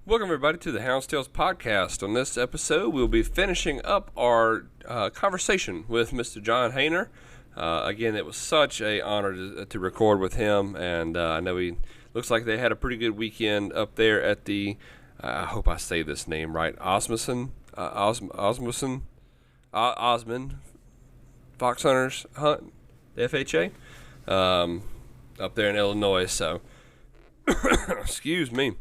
Welcome, everybody, to the Hounds podcast. On this episode, we'll be finishing up our conversation with Mr. John Hoehner. Again, it was such an honor to record with him, and I know he looks like they had a pretty good weekend up there at the, I hope I say this name right, Osmond Fox Hunters Hunt, the FHA, up there in Illinois. So, excuse me.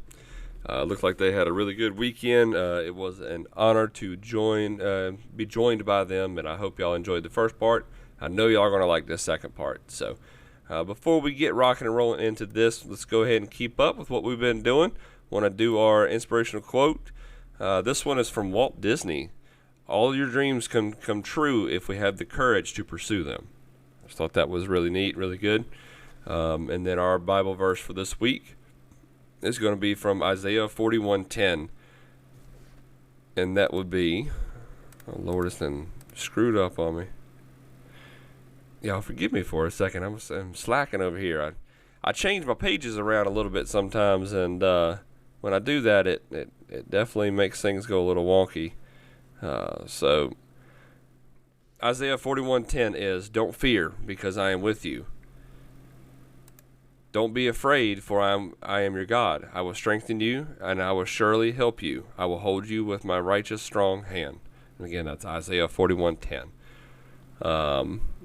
Looked like they had a really good weekend. It was an honor to be joined by them, and I hope y'all enjoyed the first part. I know y'all are going to like this second part. So before we get rocking and rolling into this, let's go ahead and keep up with what we've been doing. Want to do our inspirational quote. This one is from Walt Disney. All your dreams can come true if we have the courage to pursue them. I just thought that was really neat, really good. And then our Bible verse for this week is going to be from Isaiah 41:10, and that would be, oh Lord, it's been screwed up on me. Y'all forgive me for a second. I'm slacking over here. I change my pages around a little bit sometimes, and when I do that, it definitely makes things go a little wonky. So Isaiah 41:10 is, "Don't fear, because I am with you. Don't be afraid, for I am your God. I will strengthen you, and I will surely help you. I will hold you with my righteous strong hand." And again, that's Isaiah 41:10.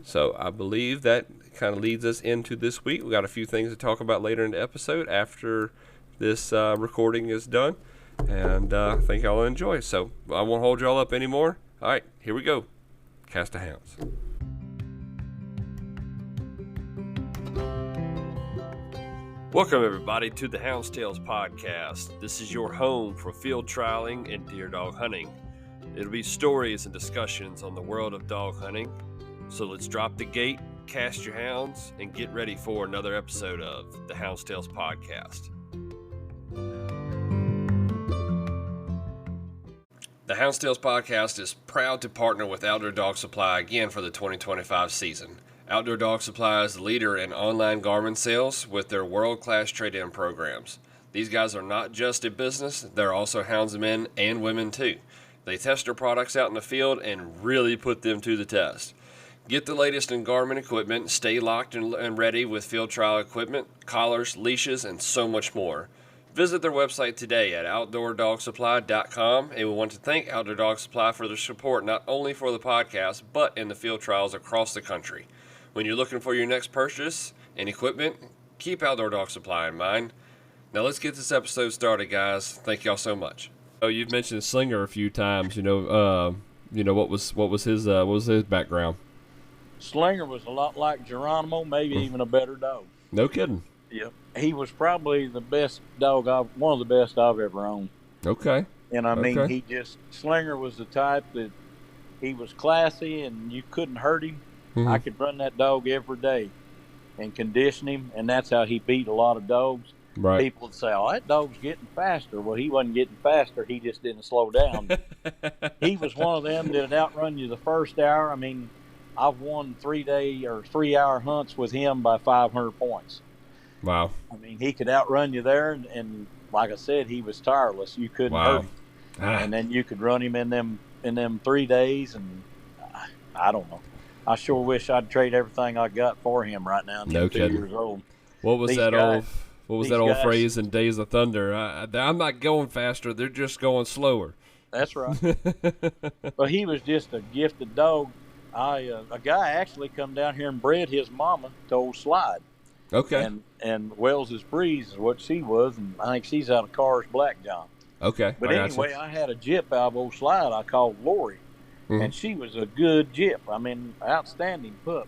So I believe that kind of leads us into this week. We got a few things to talk about later in the episode after this recording is done, and I think y'all will enjoy. So I won't hold y'all up anymore. All right, here we go. Cast the Hounds. Welcome, everybody, to the Hounds podcast. This is your home for field trialing and deer dog hunting. It'll be stories and discussions on the world of dog hunting. So let's drop the gate, cast your hounds, and get ready for another episode of the Hounds podcast. The Hounds podcast is proud to partner with Outdoor Dog Supply again for the 2025 season. Outdoor Dog Supply is the leader in online garment sales with their world-class trade-in programs. These guys are not just a business, they're also houndsmen and women too. They test their products out in the field and really put them to the test. Get the latest in garment equipment, stay locked and ready with field trial equipment, collars, leashes, and so much more. Visit their website today at outdoordogsupply.com, and we want to thank Outdoor Dog Supply for their support not only for the podcast, but in the field trials across the country. When you're looking for your next purchase and equipment, keep Outdoor Dog Supply in mind. Now let's get this episode started, guys. Thank y'all so much. Oh, you've mentioned Slinger a few times. What was his background? Slinger was a lot like Geronimo, maybe even a better dog. No kidding. Yep. He was probably the best dog one of the best I've ever owned. Okay. And I mean, Slinger was the type that he was classy and you couldn't hurt him. Mm-hmm. I could run that dog every day and condition him, and that's how he beat a lot of dogs. Right. People would say, "Oh, that dog's getting faster." Well, he wasn't getting faster. He just didn't slow down. He was one of them that would outrun you the first hour. I mean, I've won 3-hour hunts with him by 500 points. Wow. I mean, he could outrun you there, and like I said, he was tireless. You couldn't hurt him. And then you could run him in them 3 days, and I don't know. I sure wish I'd trade everything I got for him right now. No kidding. 2 years old. What was that old phrase in Days of Thunder? I'm not going faster. They're just going slower. That's right. Well, he was just a gifted dog. A guy actually come down here and bred his mama to old Slide. Okay. And Wells's Breeze is what she was, and I think she's out of Carr's Black John. Okay. But anyway, I had a jip out of old Slide I called Lori. Mm-hmm. And she was a good jip. I mean, outstanding pup.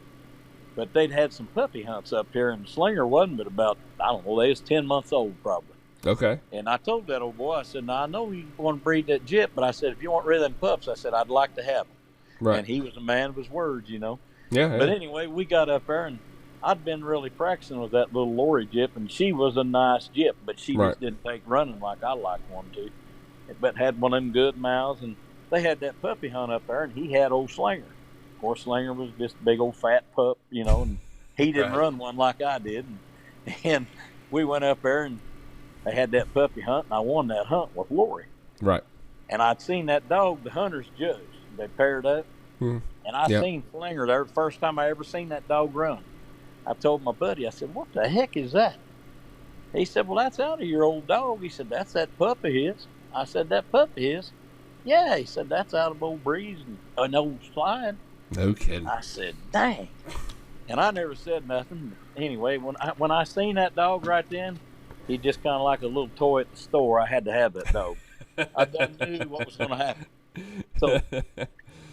But they'd had some puppy hunts up here, and Slinger wasn't but about, I don't know, they was 10 months old probably. Okay. And I told that old boy, I said, "Now, I know you want to breed that jip, but I said, if you want rid of them pups, I said, I'd like to have them." Right. And he was a man of his words, Yeah. But anyway, we got up there, and I'd been really practicing with that little Lori jip, and she was a nice jip, but she just didn't take running like I like one to. But had one of them good mouths, and they had that puppy hunt up there, and he had old Slinger. Of course, Slinger was just a big old fat pup, and he didn't run one like I did. And we went up there, and they had that puppy hunt, and I won that hunt with Lori. Right. And I'd seen that dog, the hunters judged. They paired up. Hmm. And I Yep. seen Slinger there the first time I ever seen that dog run. I told my buddy, I said, what the heck is that? He said, well, that's out of your old dog. He said, that's that pup of his. I said, that pup of his? Yeah, he said, that's out of old Breeze and an old Slide. No kidding. I said, dang. And I never said nothing. Anyway, when I seen that dog right then, he just kind of like a little toy at the store. I had to have that dog. I done knew what was going to happen. So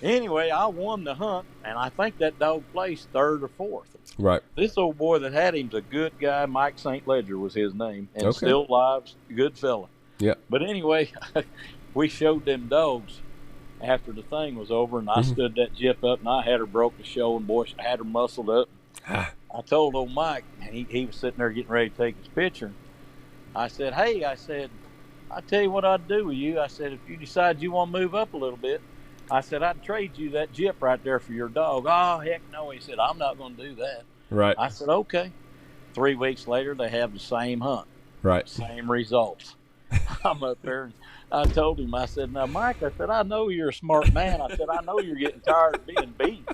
anyway, I won the hunt, and I think that dog placed third or fourth. Right. This old boy that had him's a good guy. Mike St. Ledger was his name, and Okay. still lives, good fella. Yeah. But anyway, we showed them dogs after the thing was over, and I stood that jip up, and I had her broke the show, and boy, I had her muscled up. I told old Mike, and he was sitting there getting ready to take his picture. I said, hey, I tell you what I'd do with you. I said, if you decide you want to move up a little bit, I said, I'd trade you that jip right there for your dog. Oh, heck no. He said, I'm not going to do that. Right. I said, okay. 3 weeks later, they have the same hunt. Right. Same results. I'm up there, and I told him, I said, now, Mike, I said, I know you're a smart man. I said, I know you're getting tired of being beat.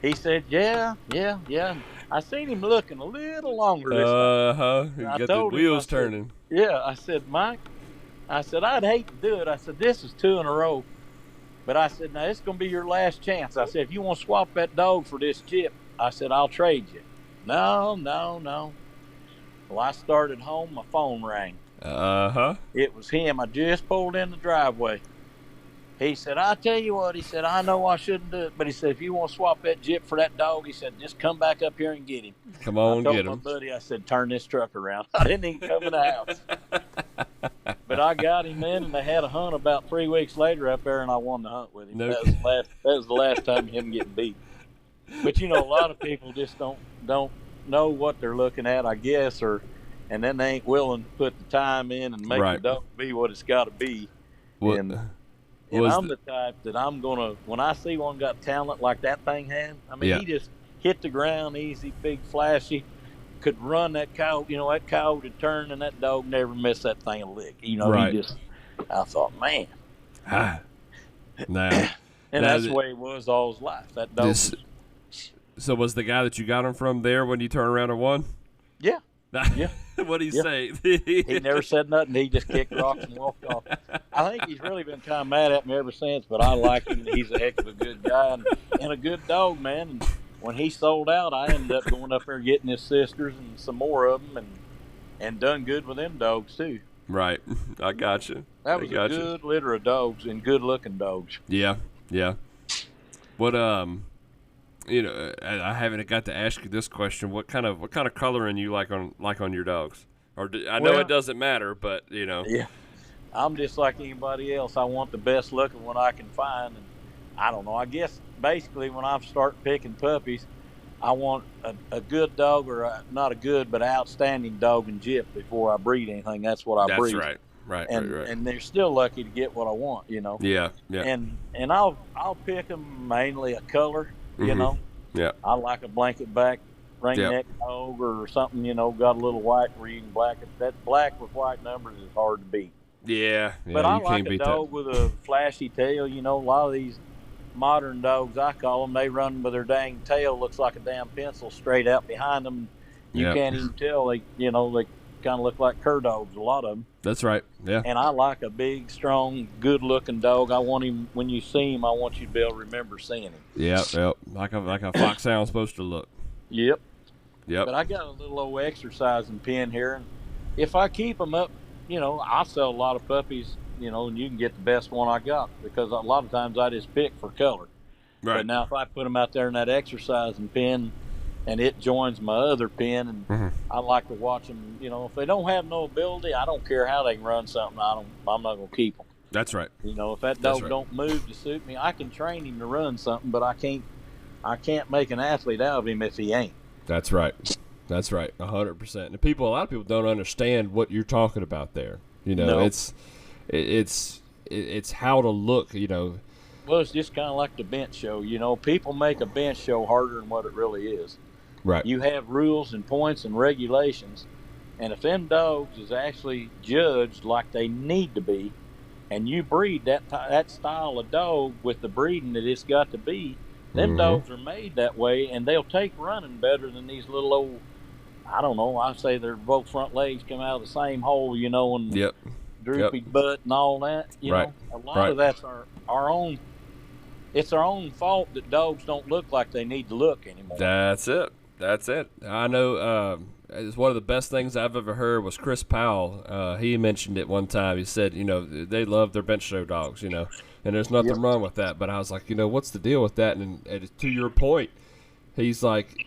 He said, yeah. I seen him looking a little longer this time. You I got the told him, wheels I said, turning. Yeah, I said, Mike, I said, I'd hate to do it. I said, this is 2 in a row. But I said, now, it's going to be your last chance. I said, if you want to swap that dog for this jip, I said, I'll trade you. No. Well, I started home. My phone rang. It was him. I just pulled in the driveway. He said, I tell you what, he said, I know I shouldn't do it, but he said, if you want to swap that jip for that dog, he said, just come back up here and get him. Come on, get him. I told my buddy, I said, turn this truck around. I didn't even come in the house. But I got him in, and they had a hunt about 3 weeks later up there, and I won the hunt with him. No. That was the last time him getting beat. But, you know, a lot of people just don't know what they're looking at, I guess, and then they ain't willing to put the time in and make the dog be what it's got to be. And I'm the type that I'm going to, when I see one got talent like that thing had, I mean, he just hit the ground easy, big, flashy, could run that cow, you know, that cow would turn, and that dog never missed that thing a lick. You know, I thought, man. Now, and that's the way it was all his life. That dog So was the guy that you got him from there when you turned around and won? Yeah. Yeah. What did he say? He never said nothing. He just kicked rocks and walked off. I think he's really been kind of mad at me ever since, but I like him. He's a heck of a good guy and a good dog, man. And when he sold out, I ended up going up there getting his sisters and some more of them and done good with them dogs, too. Right. I got you. That was a good litter of dogs and good-looking dogs. Yeah. What, you know, I haven't got to ask you this question. What kind of coloring you like on your dogs? Or I know it doesn't matter, but you know. Yeah, I'm just like anybody else. I want the best looking one I can find, and I don't know. I guess basically when I start picking puppies, I want a good dog, or not a good but outstanding dog and jip before I breed anything. That's what I breed. That's right. And they're still lucky to get what I want, you know. Yeah. And I'll pick them mainly a color. You know, I like a blanket back ringneck dog or something, you know, got a little white where you can black it. That black with white numbers is hard to beat. Yeah. But I like a dog with a flashy tail. You know, a lot of these modern dogs, I call them, they run with their dang tail, looks like a damn pencil straight out behind them. You can't even tell. They kind of look like cur dogs, a lot of them. That's right, yeah. And I like a big, strong, good-looking dog. I want him, when you see him, I want you to be able to remember seeing him. Yep. Like a foxhound's supposed to look. Yep. But I got a little old exercising pen here, and if I keep them up, you know, I'll sell a lot of puppies, you know, and you can get the best one I got, because a lot of times I just pick for color. Right. But now if I put them out there in that exercising pen, and it joins my other pen, and I like to watch them. You know, if they don't have no ability, I don't care how they can run something. I'm not going to keep them. That's right. You know, if that dog don't move to suit me, I can train him to run something, but I can't make an athlete out of him if he ain't. That's right. 100%. And a lot of people don't understand what you're talking about there. You know, it's how to look. You know. Well, it's just kind of like the bench show. You know, people make a bench show harder than what it really is. Right. You have rules and points and regulations, And if them dogs is actually judged like they need to be, and you breed that style of dog with the breeding that it's got to be, them Mm-hmm. dogs are made that way, and they'll take running better than these little old. I don't know. I say their both front legs come out of the same hole, and Yep. Yep. droopy butt and all that. Right. A lot Right. of that's our own. It's our own fault that dogs don't look like they need to look anymore. That's it. That's it. I know. It's one of the best things I've ever heard was Chris Powell. He mentioned it one time. He said, they love their bench show dogs, and there's nothing Yep. wrong with that. But I was like, what's the deal with that? And to your point, he's like,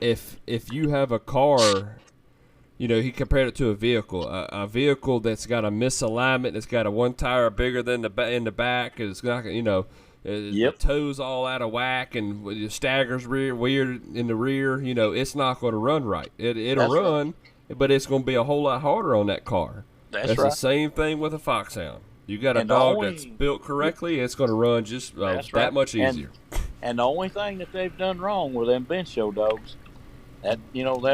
if you have a car, he compared it to a vehicle. A vehicle that's got a misalignment, that's got a one tire bigger than in the back, it's not, the toes all out of whack and the staggers weird in the rear. It's not going to run right. It'll run, but it's going to be a whole lot harder on that car. That's right. the same thing with a foxhound. You got a dog that's built correctly, it's going to run just that much easier. And the only thing that they've done wrong with them bench show dogs, that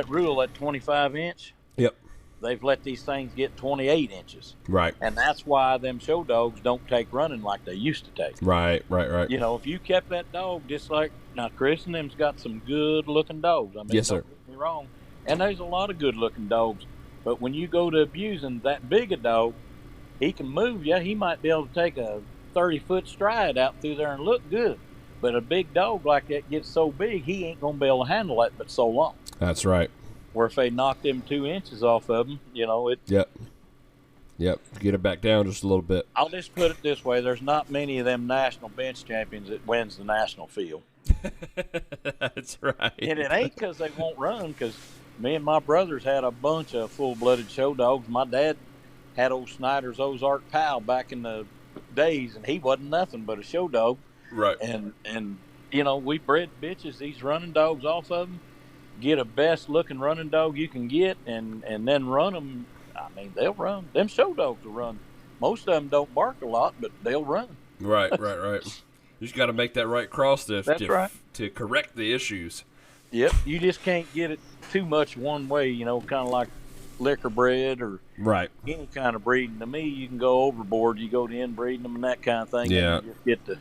rule, that 25 inch. Yep. They've let these things get 28 inches. Right. And that's why them show dogs don't take running like they used to take. Right. If you kept that dog just like, now Chris and them's got some good looking dogs. I mean, yes, sir. Don't get me wrong. And there's a lot of good looking dogs. But when you go to abusing that big a dog, he can move you. He might be able to take a 30-foot stride out through there and look good. But a big dog like that gets so big, he ain't going to be able to handle that but so long. That's right. Where if they knock them 2 inches off of them, it. Yep. Get it back down just a little bit. I'll just put it this way: there's not many of them national bench champions that wins the national field. That's right. And it ain't because they won't run. Because me and my brothers had a bunch of full-blooded show dogs. My dad had old Snyder's Ozark Pal back in the days, and he wasn't nothing but a show dog. Right. And we bred bitches, these running dogs off of them. Get a best looking running dog you can get and then run them. I mean, they'll run. Them show dogs will run. Most of them don't bark a lot, but they'll run. Right. You just got to make that right cross to correct the issues. Yep. You just can't get it too much one way, kind of like liquor bred or any kind of breeding. To me, you can go overboard. You go to inbreeding them and that kind of thing. Yeah. And you just get to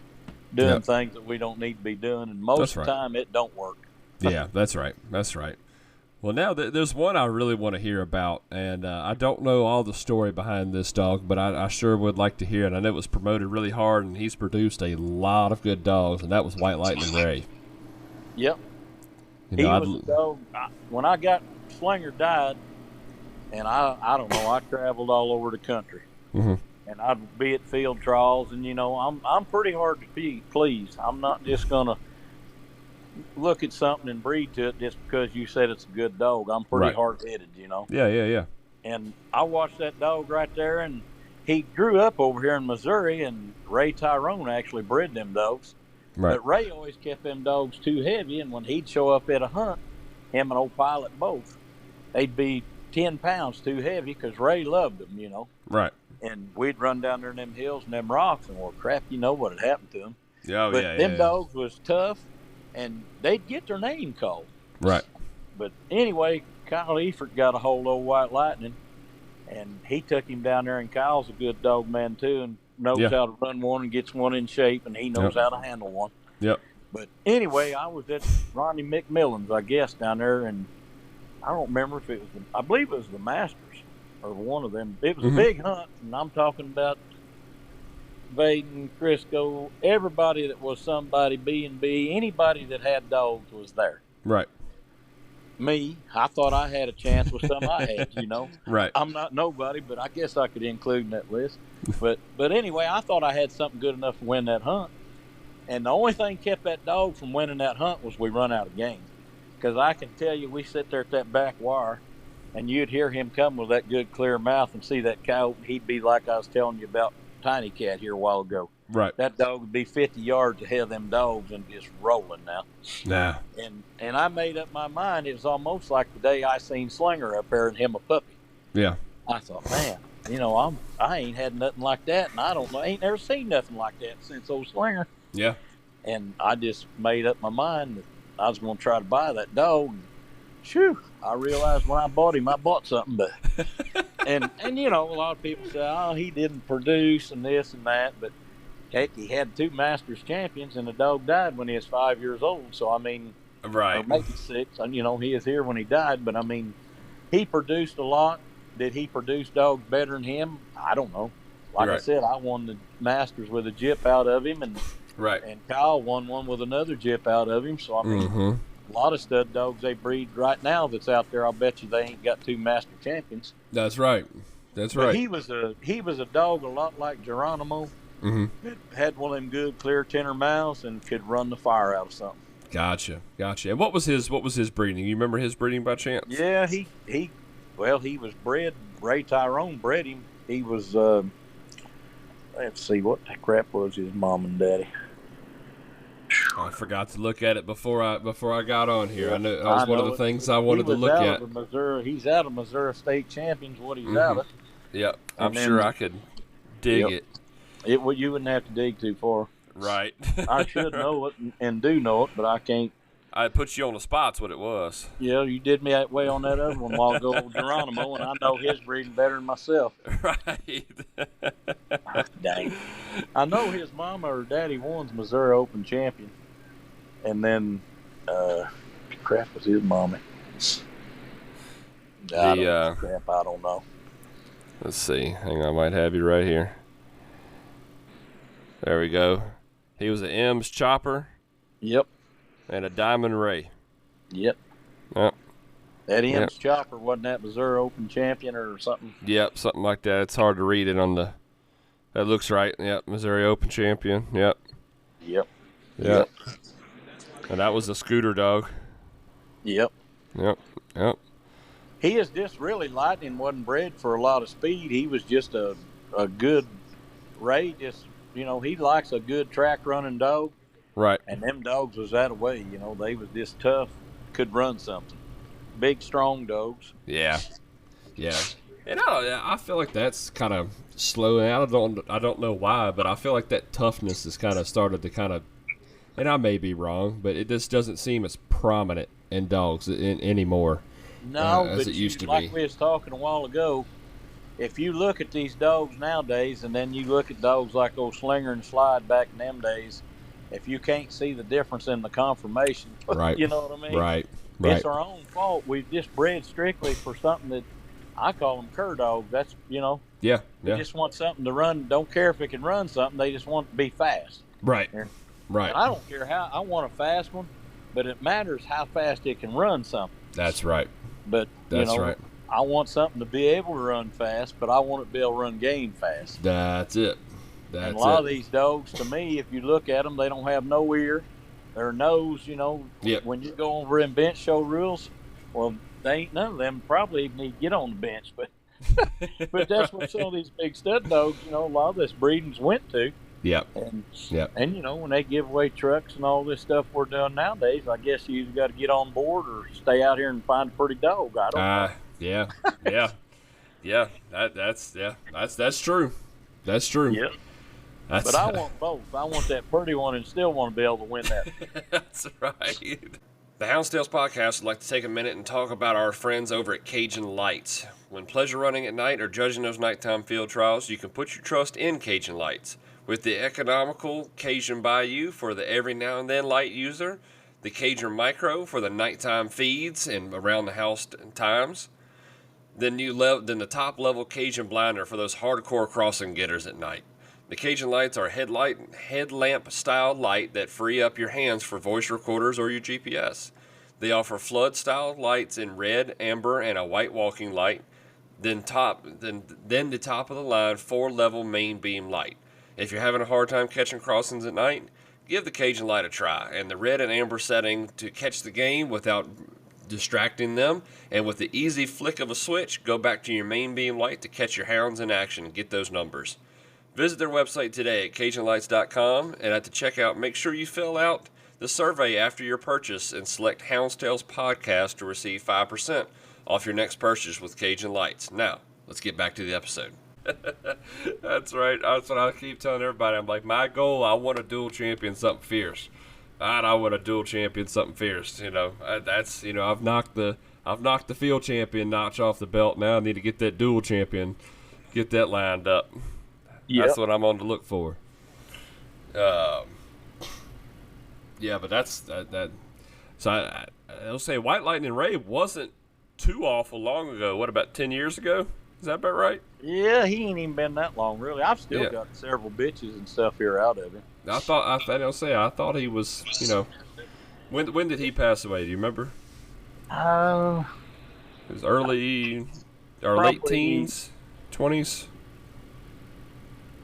doing things that we don't need to be doing. And most of the time, it don't work. Yeah, that's right. Well, now there's one I really want to hear about, and I don't know all the story behind this dog, but I sure would like to hear it. I know it was promoted really hard, and he's produced a lot of good dogs, and that was White Lightning Ray. Yep. He was a dog. When I got Slinger died, and I don't know, I traveled all over the country, and I'd be at field trials, and I'm pretty hard to please. I'm not just gonna look at something and breed to it just because you said it's a good dog. I'm pretty hard-headed, Yeah. And I watched that dog right there, and he grew up over here in Missouri, and Ray Tyrone actually bred them dogs. Right. But Ray always kept them dogs too heavy, and when he'd show up at a hunt, him and old Pilot both, they'd be 10 pounds too heavy because Ray loved them, Right. And we'd run down there in them hills and them rocks, and well, crap, what had happened to them. But them dogs was tough, and they'd get their name called. Right. But anyway, Kyle Eifert got a hold of White Lightning, and he took him down there, and Kyle's a good dog man too, and knows how to run one and gets one in shape, and he knows how to handle one. Yep. But anyway, I was at Ronnie McMillan's, I guess, down there, and I don't remember if it was I believe it was the Masters or one of them. It was a big hunt, and I'm talking about Vaden, Crisco, everybody that was somebody B&B, anybody that had dogs was there. Right. Me, I thought I had a chance with some I had, Right. I'm not nobody, but I guess I could include in that list. But anyway, I thought I had something good enough to win that hunt. And the only thing kept that dog from winning that hunt was we run out of game. Because I can tell you, we sit there at that back wire, and you'd hear him come with that good clear mouth and see that coyote, and he'd be like I was telling you about Tiny Cat here a while ago. Right. That dog would be 50 yards ahead of them dogs and just rolling now. Nah. And I made up my mind. It was almost like the day I seen Slinger up there and him a puppy. Yeah. I thought, man, I ain't had nothing like that, and I ain't never seen nothing like that since old Slinger. Yeah. And I just made up my mind that I was going to try to buy that dog. Phew, I realized when I bought him, I bought something, but and you know, a lot of people say, oh, he didn't produce and this and that, but heck, he had 2 Masters champions, and the dog died when he was 5 years old. So I mean, or Right. maybe 6. And you know, he is here when he died, but I mean, he produced a lot. Did he produce dogs better than him? I don't know. Like I Right. said, I won the Masters with a jip out of him, Right. and Kyle won one with another jip out of him. So I mean, a lot of stud dogs they breed right now that's out there, I'll bet you they ain't got 2 master champions. That's right. That's But right. he was a dog a lot like Geronimo. That had one of them good clear tenor mouths and could run the fire out of something. Gotcha. And what was his breeding? You remember his breeding by chance? Yeah, he was bred. Ray Tyrone bred him. He was let's see what the crap was his mom and daddy. I forgot to look at it before I got on here. Yeah, I know that was one of the things I wanted to look at. He's out of Missouri State Champions. What he's out of. Yep, I'm then- sure I could dig it. You wouldn't have to dig too far. Right. I should know it and do know it, but I can't. I put you on the spot's what it was. Yeah, you did me that way on that other one while ago with Geronimo, and I know his breeding better than myself. Right. Dang. I know his mama or daddy won's Missouri Open champion. And then, crap was his mommy. I don't know. Let's see. Hang on, I might have you right here. There we go. He was an M's Chopper. Yep. And a Diamond Ray. Yep. Yep. That M's Chopper wasn't that Missouri Open champion or something? Yep, something like that. It's hard to read it on the. That looks right. Yep, Missouri Open champion. Yep. Yep. And that was a scooter dog. Yep. Yep. He is just really lightning. Wasn't bred for a lot of speed. He was just a good Ray. Just he likes a good track running dog. Right. And them dogs was that way. They was just tough. Could run something. Big, strong dogs. Yeah. And I feel like that's kind of slowing out. I don't know why, but I feel like that toughness has kind of started to kind of, and I may be wrong, but it just doesn't seem as prominent in dogs anymore. No, as but it used to like be. we was talking a while ago, if you look at these dogs nowadays, and then you look at dogs like old Slinger and Slide back in them days, if you can't see the difference in the conformation, Right. you know what I mean? Right. It's our own fault. We've just bred strictly for something that I call them cur dogs. That's Yeah. they just want something to run. Don't care if it can run something. They just want to be fast. Right. Yeah. Right. And I don't care how. I want a fast one, but it matters how fast it can run something. That's right. But That's right. I want something to be able to run fast, but I want it to be able to run game fast. That's it. And a lot of these dogs, to me, if you look at them, they don't have no ear. Their nose, Yep. when you go over in bench show rules, well, they ain't none of them probably even need to get on the bench. But but that's what some of these big stud dogs, a lot of this breeding's went to. Yep. And when they give away trucks and all this stuff we're doing nowadays, I guess you either got to get on board or stay out here and find a pretty dog. I don't know. Yeah. That's true. That's true. Yep. But I want both. I want that pretty one and still want to be able to win that. That's right. The Hounds Tales podcast would like to take a minute and talk about our friends over at Cajun Lights. When pleasure running at night or judging those nighttime field trials, you can put your trust in Cajun Lights. With the economical Cajun Bayou for the every now and then light user, the Cajun Micro for the nighttime feeds and around the house times, then the top level Cajun Blinder for those hardcore crossing getters at night. The Cajun Lights are headlamp style light that free up your hands for voice recorders or your GPS. They offer flood style lights in red, amber, and a white walking light. Then the top of the line 4-level main beam light. If you're having a hard time catching crossings at night, give the Cajun Light a try. And the red and amber setting to catch the game without distracting them. And with the easy flick of a switch, go back to your main beam light to catch your hounds in action and get those numbers. Visit their website today at CajunLights.com, and at the checkout, make sure you fill out the survey after your purchase and select Hounds Tales Podcast to receive 5% off your next purchase with Cajun Lights. Now, let's get back to the episode. That's right. That's what I keep telling everybody. I'm like, my goal, I want to dual champion something fierce. I want to dual champion something fierce. I've knocked the I've knocked the field champion notch off the belt. Now I need to get that dual champion, get that lined up. Yep. That's what I'm on to look for. Yeah, but that's that. So I'll say White Lightning Ray wasn't too awful long ago. What, about 10 years ago? Is that about right? Yeah, he ain't even been that long, really. I've still got several bitches and stuff here out of him. I thought he was, you know, when did he pass away? Do you remember? It was early or late teens, 20s.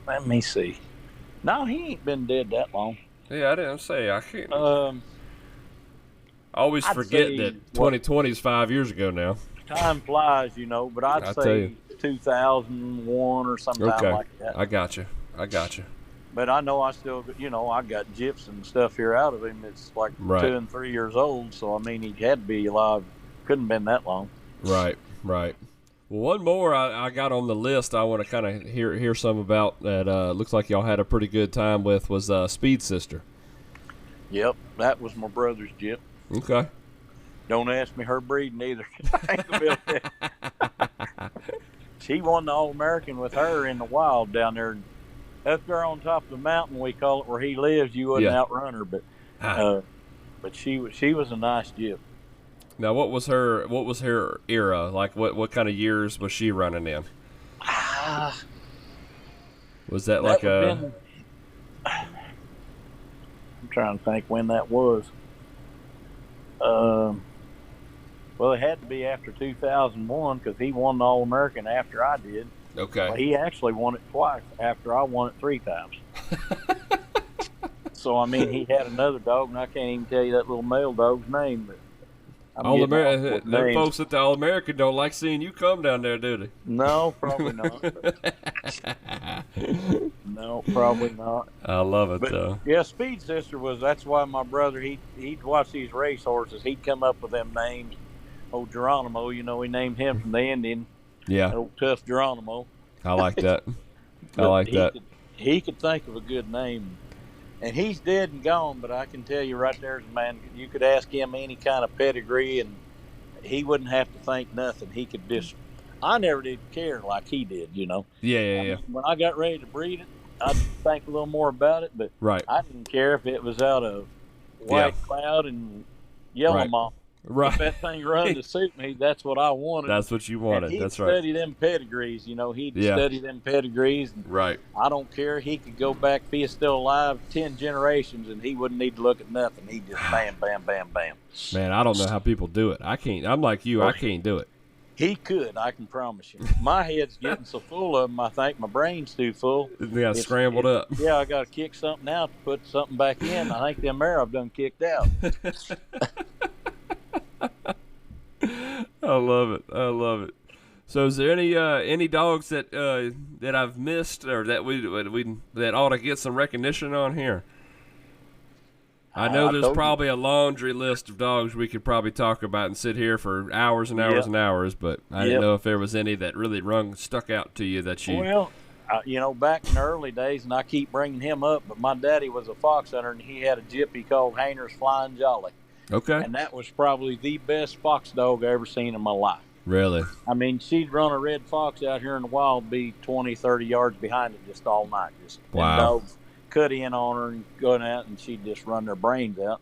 Let me see. No, he ain't been dead that long. Yeah, I didn't say. I can't. I always forget that 2020 is 5 years ago now. Time flies, you know, but I'd say 2001 or something like that. I got you. But I know I still, you know, I got gyps and stuff here out of him. It's like 2 and 3 years old, so I mean, he had to be alive. Couldn't have been that long. Right. Well, one more I got on the list I want to kind of hear some about that looks like y'all had a pretty good time with was Speed Sister. Yep, that was my brother's gyp. Okay. Don't ask me her breeding either. She won the All-American with her in the wild down there. Up there on top of the mountain, we call it, where he lives. You wouldn't outrun her, but she was a nice gyp. Now, what was her era? Like, what kind of years was she running in? Was that like a... I'm trying to think when that was. Well, it had to be after 2001 because he won the All-American after I did. Okay. Well, he actually won it twice after I won it 3 times. So, I mean, he had another dog, and I can't even tell you that little male dog's name, but them folks at the All-American don't like seeing you come down there, do they? No, probably not. No, probably not. I love it, though. Yeah, Speed Sister that's why my brother, he'd watch these race horses. He'd come up with them names. Old Geronimo, you know, he named him from the Indian. Yeah. Old tough Geronimo. I like that. He could think of a good name. And he's dead and gone, but I can tell you right there's a man, you could ask him any kind of pedigree, and he wouldn't have to think nothing. He could just, I never did care like he did, you know. Yeah. When I got ready to breed it, I'd think a little more about it, but I didn't care if it was out of White Cloud and Yellow Mom. Right. If that thing run to suit me, that's what I wanted. That's what you wanted. That's right. He'd study them pedigrees, you know. He'd study them pedigrees. And right. I don't care. He could go back, if he is still alive, 10 generations, and he wouldn't need to look at nothing. He'd just bam, bam, bam, bam. Man, I don't know how people do it. I can't. I'm like you. I can't do it. He could, I can promise you. My head's getting so full of them, I think my brain's too full. They got scrambled up. Yeah, I got to kick something out to put something back in. I think them there I've done kicked out. I love it. So, is there any dogs that I've missed or that ought to get some recognition on here? I know there's probably a laundry list of dogs we could probably talk about and sit here for hours and hours and hours, but I didn't know if there was any that really stuck out to you that you. Well, you know, back in the early days, and I keep bringing him up, but my daddy was a fox hunter, and he had a gyppy called Hoehner's Flying Jolly. Okay. And that was probably the best fox dog I ever seen in my life. Really? I mean, she'd run a red fox out here in the wild, be 20, 30 yards behind it just all night. Just wow. Dogs cut in on her and going out, and she'd just run their brains out.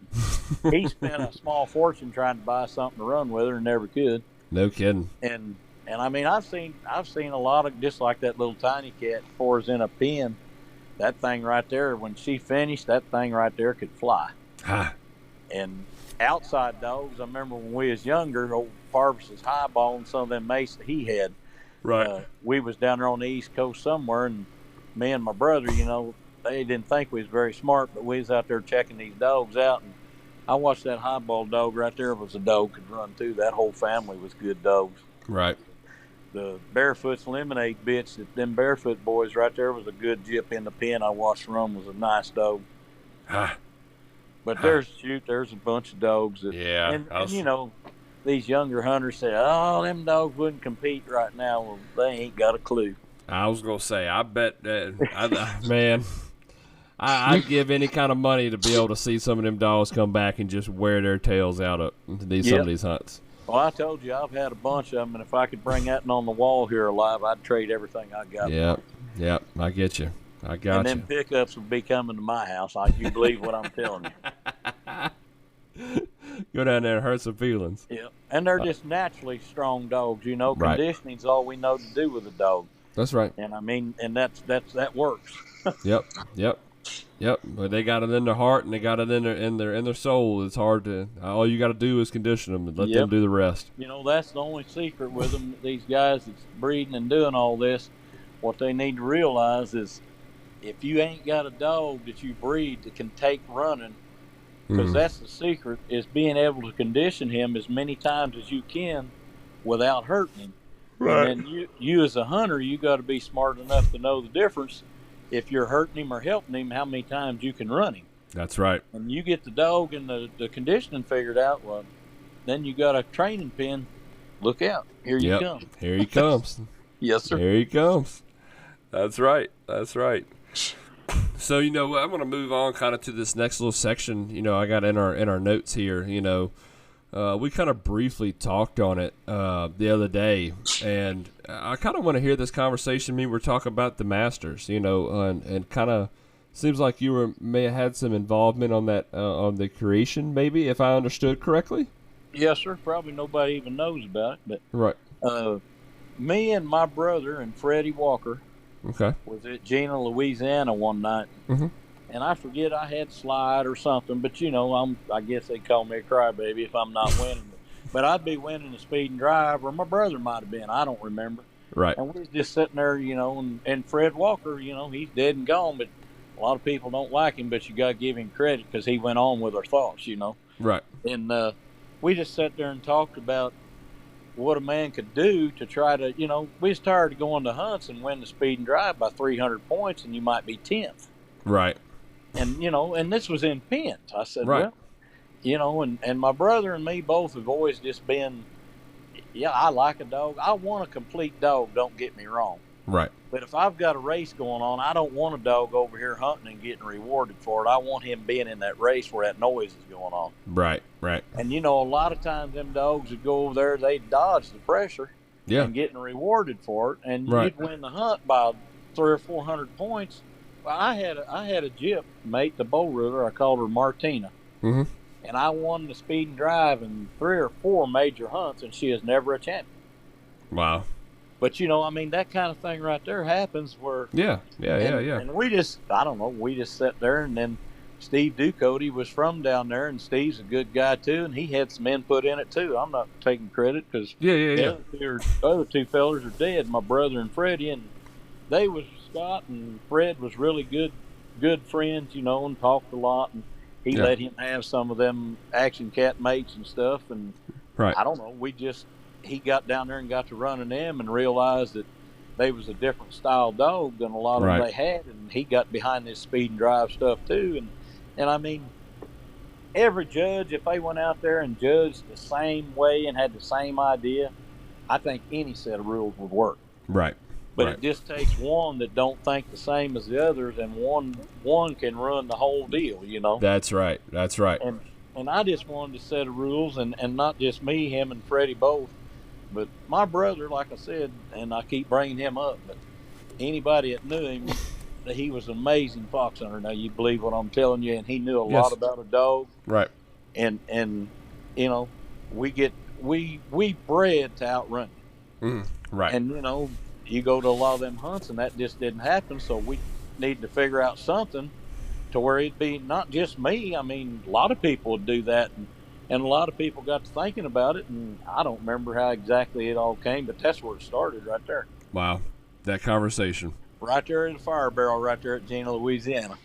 He spent a small fortune trying to buy something to run with her and never could. No kidding. And I mean, I've seen a lot of, just like that little tiny cat before it's in a pen. That thing right there, when she finished, that thing right there could fly. And outside dogs, I remember when we was younger, old Parvis's Highball and some of them mace that he had. Right. We was down there on the East Coast somewhere, and me and my brother, you know, they didn't think we was very smart, but we was out there checking these dogs out, and I watched that Highball dog right there was a dog could run too. That whole family was good dogs. Right. The Barefoot's Lemonade bitch, them Barefoot boys right there was a good gyp in the pen. I watched run, was a nice dog. But there's a bunch of dogs that, and you know, these younger hunters say, "Oh, them dogs wouldn't compete right now." Well, they ain't got a clue. I was gonna say, I bet that, man, I'd give any kind of money to be able to see some of them dogs come back and just wear their tails out up into some of these hunts. Well, I told you I've had a bunch of them, and if I could bring that on the wall here alive, I'd trade everything I got for Yep. it. Yep. I get you. I And got then you. pickups would be coming to my house. You believe what I'm telling you? Go down there and hurt some feelings. Yeah. And they're just naturally strong dogs. You know, Right. conditioning's all we know to do with a dog. That's right. And I mean, and that works. Yep. Yep. Yep. But they got it in their heart and they got it in their soul. It's hard to. All you got to do is condition them and let them do the rest. You know, that's the only secret with them. These guys that's breeding and doing all this, what they need to realize is, if you ain't got a dog that you breed that can take running, because that's the secret, is being able to condition him as many times as you can without hurting him. Right. And then you as a hunter, you got to be smart enough to know the difference. If you're hurting him or helping him, how many times you can run him. That's right. And you get the dog and the conditioning figured out, well, then you got a training pin. Look out. Here you come. Here he comes. Yes, sir. Here he comes. That's right. That's right. So, I'm going to move on kind of to this next little section. I got in our notes here, we kind of briefly talked on it the other day, and I kind of want to hear this conversation. We're talking about the Masters, and kind of seems like you may have had some involvement on that, on the creation, maybe, if I understood correctly. Yes, sir. Probably nobody even knows about it, but right. Me and my brother and Freddie Walker was at Gina, Louisiana one night. Mm-hmm. And I forget I had slide or something, but I guess they call me a crybaby if I'm not winning. But I'd be winning the speed and drive, or my brother might have been. I don't remember. Right. And we was just sitting there, and Fred Walker, he's dead and gone, but a lot of people don't like him, but you got to give him credit because he went on with our thoughts, Right. And we just sat there and talked about what a man could do to try to, we was tired of going to hunts and win the speed and drive by 300 points, and you might be 10th. Right. And, and this was in pins. I said, right. Well, and my brother and me both have always just been, I like a dog. I want a complete dog, don't get me wrong. Right. But if I've got a race going on, I don't want a dog over here hunting and getting rewarded for it. I want him being in that race where that noise is going on. Right, right. And, a lot of times them dogs would go over there, they dodge the pressure and getting rewarded for it. And you'd win the hunt by 300 or 400 points. Well, I had a gyp mate, the bull ruler. I called her Martina. Mm-hmm. And I won the speed and drive in 3 or 4 major hunts, and she is never a champion. Wow. But, that kind of thing right there happens where... Yeah. And we just, we just sat there, and then Steve Ducote was from down there, and Steve's a good guy, too, and he had some input in it, too. I'm not taking credit because the other two fellas are dead, my brother and Freddie, and they was... Scott and Fred was really good friends, and talked a lot, and he let him have some of them action cat mates and stuff, and I don't know, he got down there and got to running them and realized that they was a different style dog than a lot of them they had, and he got behind this speed and drive stuff too, and I mean, every judge, if they went out there and judged the same way and had the same idea, I think any set of rules would work. Right. But it just takes one that don't think the same as the others, and one can run the whole deal, That's right. That's right. And I just wanted to set of rules, and not just me, him and Freddie both, but my brother, like I said, and I keep bringing him up, but anybody that knew him, that he was an amazing fox hunter. Now, you believe what I'm telling you, and he knew a lot about a dog. Right. And we bred to outrun him. Right. And, you go to a lot of them hunts, and that just didn't happen. So we need to figure out something to where it'd be not just me. I mean, a lot of people would do that, and a lot of people got to thinking about it. And I don't remember how exactly it all came, but that's where it started, right there. Wow, that conversation. Right there in the fire barrel, right there at Gina, Louisiana.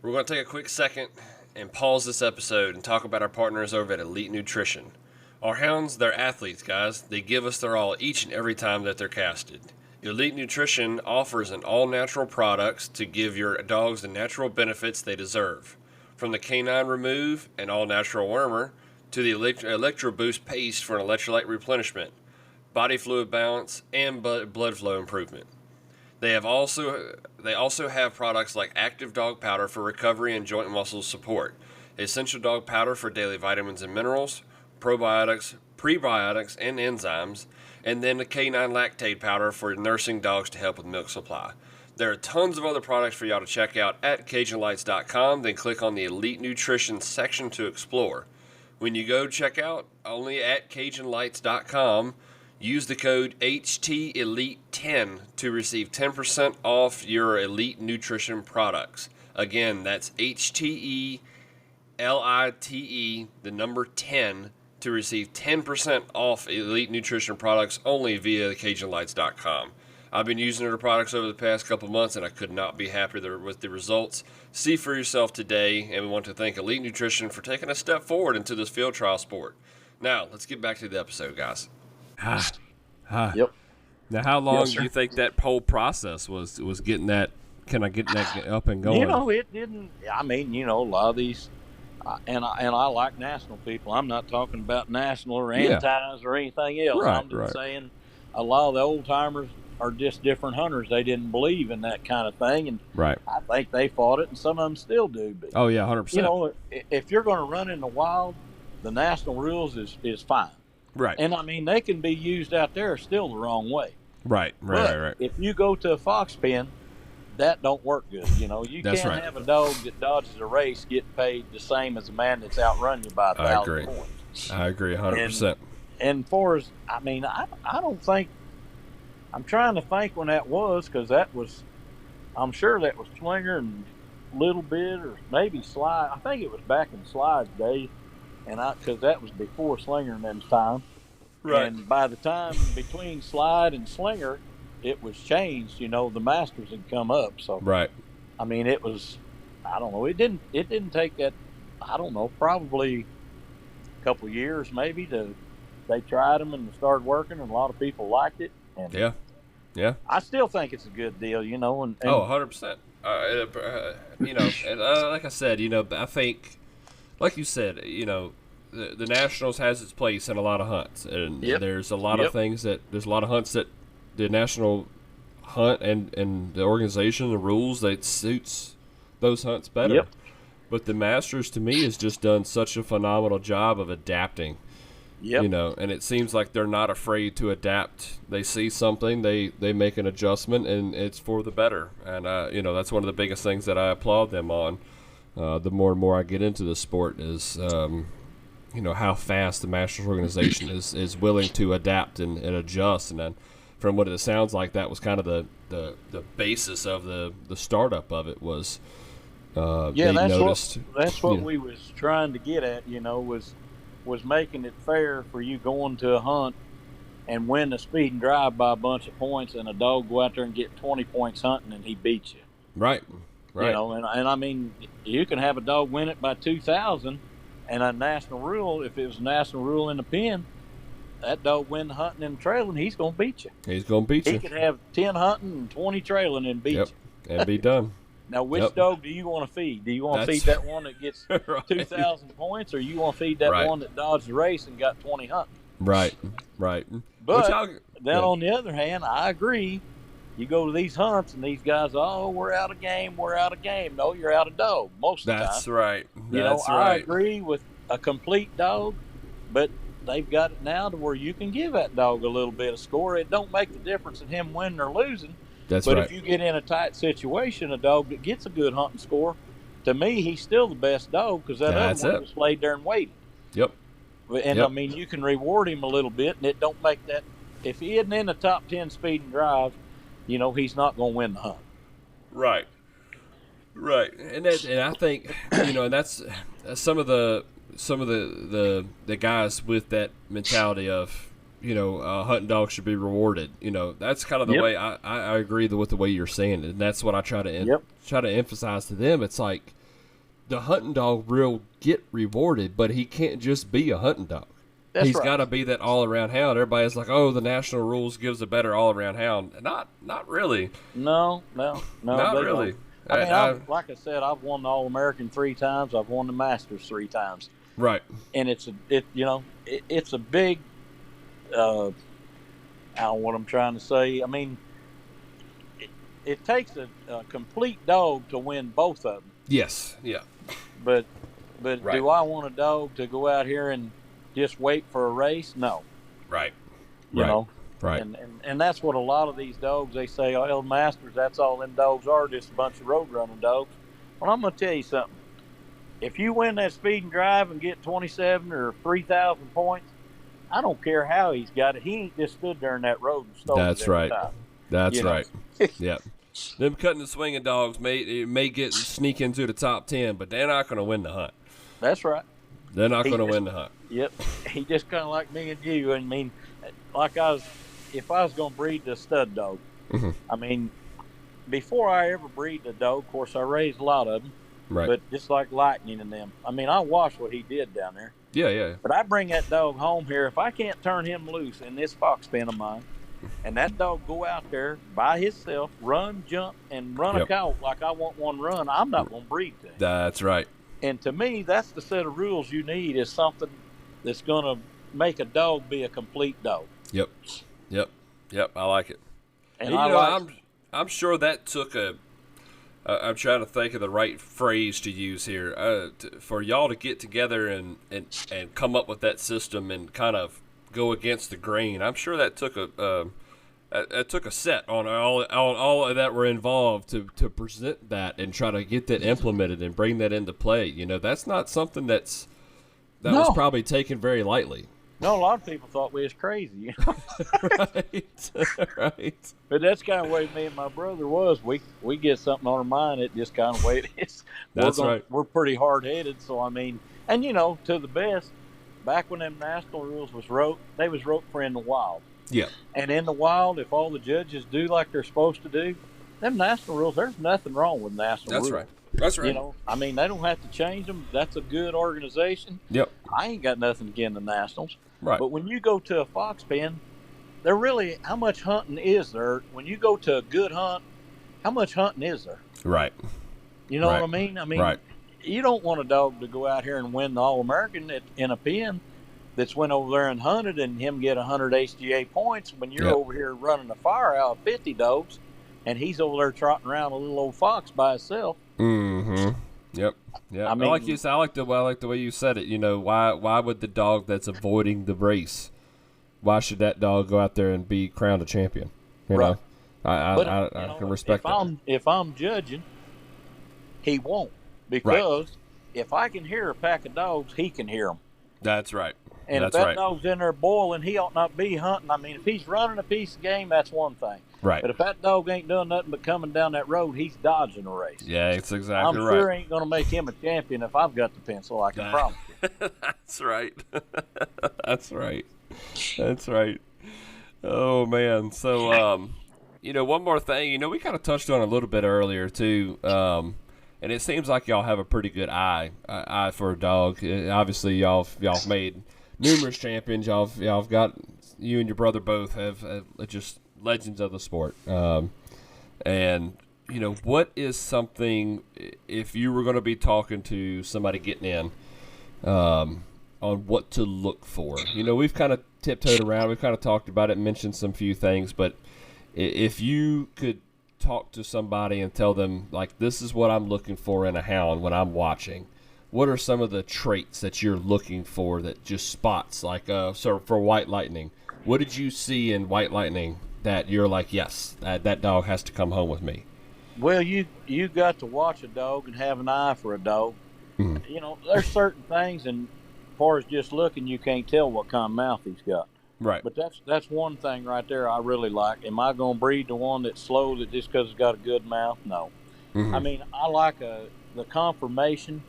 We're going to take a quick second and pause this episode and talk about our partners over at Elite Nutrition. Our hounds, they're athletes, guys. They give us their all each and every time that they're casted. Elite Nutrition offers an all-natural products to give your dogs the natural benefits they deserve. From the canine remove and all-natural wormer to the Electro Boost paste for an electrolyte replenishment, body fluid balance, and blood flow improvement. They also have products like Active Dog Powder for recovery and joint muscle support, Essential Dog Powder for daily vitamins and minerals, probiotics, prebiotics, and enzymes, and then the canine lactate powder for nursing dogs to help with milk supply. There are tons of other products for y'all to check out at CajunLights.com. Then click on the Elite Nutrition section to explore. When you go check out, only at CajunLights.com, use the code HTElite10 to receive 10% off your Elite Nutrition products. Again, that's HTELITE, the number 10, to receive 10% off Elite Nutrition products only via CajunLights.com. I've been using their products over the past couple months, and I could not be happier with the results. See for yourself today, and we want to thank Elite Nutrition for taking a step forward into this field trial sport. Now, let's get back to the episode, guys. Yep. Now, how long do you think that whole process was getting that, kind of getting that up and going? It didn't, a lot of these, and I like national people. I'm not talking about national or antis or anything else. Right, I'm just saying a lot of the old timers are just different hunters. They didn't believe in that kind of thing, and I think they fought it, and some of them still do. But, 100%. If you're going to run in the wild, the national rules is fine. Right. And, they can be used out there still the wrong way. Right. If you go to a fox pen, that don't work good. You can't have a dog that dodges a race get paid the same as a man that's outrun you by 1,000 points. I agree 100%. And for as, I don't think, I'm trying to think when that was, because I'm sure that was Slinger and Little Bit, or maybe Slide. I think it was back in Slide's day, because that was before Slinger and them's time. Right. And by the time between Slide and Slinger, it was changed. The Masters had come up. So it was, I don't know. It didn't take that. I don't know. Probably a couple of years, maybe. They tried them and started working, and a lot of people liked it. And yeah. I still think it's a good deal. And 100%. Like I said, I think, like you said, the Nationals has its place in a lot of hunts, and there's a lot of things there's a lot of hunts that the National hunt and the organization, the rules, that suits those hunts better. Yep. But the Masters, to me, has just done such a phenomenal job of adapting. Yep. And it seems like they're not afraid to adapt. They see something, they make an adjustment, and it's for the better. And that's one of the biggest things that I applaud them on. The more and more I get into the sport is, how fast the Masters organization is willing to adapt and adjust. And then, from what it sounds like, that was kind of the basis of the startup of it was. That's what we was trying to get at. Was making it fair for you going to a hunt and win the speed and drive by a bunch of points, and a dog go out there and get 20 points hunting and he beats you. Right. You can have a dog win it by 2,000, and a national rule, if it was a national rule in the pen, that dog win hunting and trailing, he's going to beat you. He could have 10 hunting and 20 trailing and beat you. And be done. Now, which dog do you want to feed? Do you want to feed that one that gets 2,000 points, or you want to feed that one that dodged the race and got 20 hunting? Right. But on the other hand, I agree. You go to these hunts, and these guys, we're out of game. No, you're out of dog most of the time. That's right. I agree with a complete dog, but they've got it now to where you can give that dog a little bit of score. It don't make the difference in him winning or losing. But if you get in a tight situation, a dog that gets a good hunting score, to me, he's still the best dog, because that other one just laid there and waited. Yep. And, you can reward him a little bit, and it don't make that. If he isn't in the top 10 speed and drive, he's not going to win the hunt. Right. And I think, and that's some of the guys with that mentality of, a hunting dog should be rewarded. That's kind of the way I agree with the way you're saying it, and that's what I try to emphasize to them. It's like the hunting dog will get rewarded, but he can't just be a hunting dog. He's got to be that all-around hound. Everybody's like, the national rules gives a better all-around hound. Not really. No, not really. Like I said, I've won the All-American 3 times. I've won the Masters 3 times. Right. And it's a big. I don't know what I'm trying to say. It takes a complete dog to win both of them. Yes. Yeah. But do I want a dog to go out here and just wait for a race? No. Right. You know? Right. And that's what a lot of these dogs, they say, oh, masters, that's all them dogs are, just a bunch of road running dogs. Well, I'm going to tell you something. If you win that speed and drive and get 27 or 3,000 points, I don't care how he's got it. He ain't just stood there in that road and stole That's it every right. time. That's right. Yeah. Them cutting and swinging dogs may sneak into the top 10, but they're not going to win the hunt. That's right. They're not going to win the hunt. Yep. He just kind of like me and you. I mean, like if I was going to breed the stud dog, I mean, before I ever breed the dog, of course, I raised a lot of them. Right. But just like Lightning and them, I mean, I watched what he did down there. Yeah. But I bring that dog home here. If I can't turn him loose in this fox pen of mine, and that dog go out there by himself, run, jump, and run a cow like I want one run, I'm not going to breed to him. That's right. And to me, that's the set of rules you need, is something that's going to make a dog be a complete dog. Yep. I like it. And I'm sure that took I'm trying to think of the right phrase to use here. For y'all to get together and come up with that system and kind of go against the grain, I'm sure that took a set on all that were involved to present that and try to get that implemented and bring that into play. You know, that's not something that was probably taken very lightly. No, a lot of people thought we was crazy. You know? Right. But that's kind of the way me and my brother was. We get something on our mind, it just kind of way it is. That's right. We're pretty hard-headed, so I mean, and you know, to the best, back when them national rules was wrote, they was wrote for in the wild. Yeah. And in the wild, if all the judges do like they're supposed to do, them national rules, there's nothing wrong with national rules. Right. That's right. You know, I mean, they don't have to change them. That's a good organization. Yep. I ain't got nothing against the nationals. Right. But when you go to a fox pen, there really, how much hunting is there? When you go to a good hunt, how much hunting is there? Right. You know what I mean? I mean, you don't want a dog to go out here and win the All-American in a pen that's went over there and hunted and him get 100 HGA points when you're over here running a fire out of 50 dogs and he's over there trotting around a little old fox by himself. Mm-hmm. Yep. Yeah. I mean, like you said, I like the way you said it. You know, why would the dog that's avoiding the race, why should that dog go out there and be crowned a champion? You know, I can respect that. If I'm judging, he won't, because if I can hear a pack of dogs, he can hear them. That's right. And if that dog's in there boiling, he ought not be hunting. I mean, if he's running a piece of game, that's one thing. Right. But if that dog ain't doing nothing but coming down that road, he's dodging a race. Yeah, it's exactly right. I'm sure ain't going to make him a champion if I've got the pencil, I can promise you. That's right. That's right. That's right. Oh, man. So, you know, one more thing. You know, we kind of touched on a little bit earlier, too. And it seems like y'all have a pretty good eye for a dog. Obviously, y'all made numerous champions. Y'all got, you and your brother both have just legends of the sport. And you know, what is something, if you were going to be talking to somebody getting in, on what to look for? You know, we've kind of tiptoed around. We've kind of talked about it, mentioned some few things, but if you could talk to somebody and tell them, like, this is what I'm looking for in a hound when I'm watching, what are some of the traits that you're looking for that just spots, like, so for White Lightning, what did you see in White Lightning that you're like, yes, that dog has to come home with me? Well, you got to watch a dog and have an eye for a dog. Mm-hmm. You know, there's certain things, and as far as just looking, you can't tell what kind of mouth he's got. Right. But that's one thing right there I really like. Am I going to breed the one that's slow that just because it's got a good mouth? No. Mm-hmm. I mean, I like the conformation.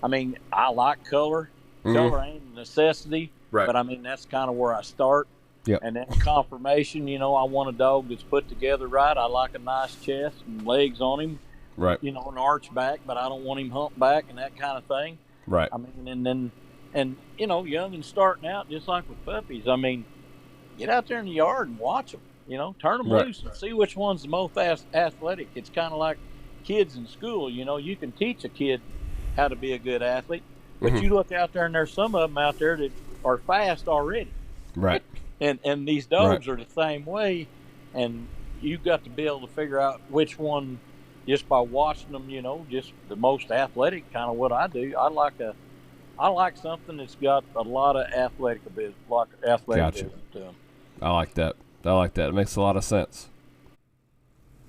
I mean, I like color. Mm-hmm. Color ain't a necessity. Right. But, I mean, that's kind of where I start. Yep. And then conformation, you know, I want a dog that's put together right. I like a nice chest and legs on him. Right. You know, an arch back, but I don't want him humpback and that kind of thing. Right. I mean, and you know, young and starting out, just like with puppies. I mean, get out there in the yard and watch them. You know, turn them loose and see which one's the most athletic. It's kind of like kids in school. You know, you can teach a kid how to be a good athlete, but you look out there and there's some of them out there that are fast already. Right. And these dogs are the same way, and you've got to be able to figure out which one just by watching them. You know, just the most athletic, kind of what I do. I I like something that's got a lot of athleticism Gotcha. to them. I like that. It makes a lot of sense.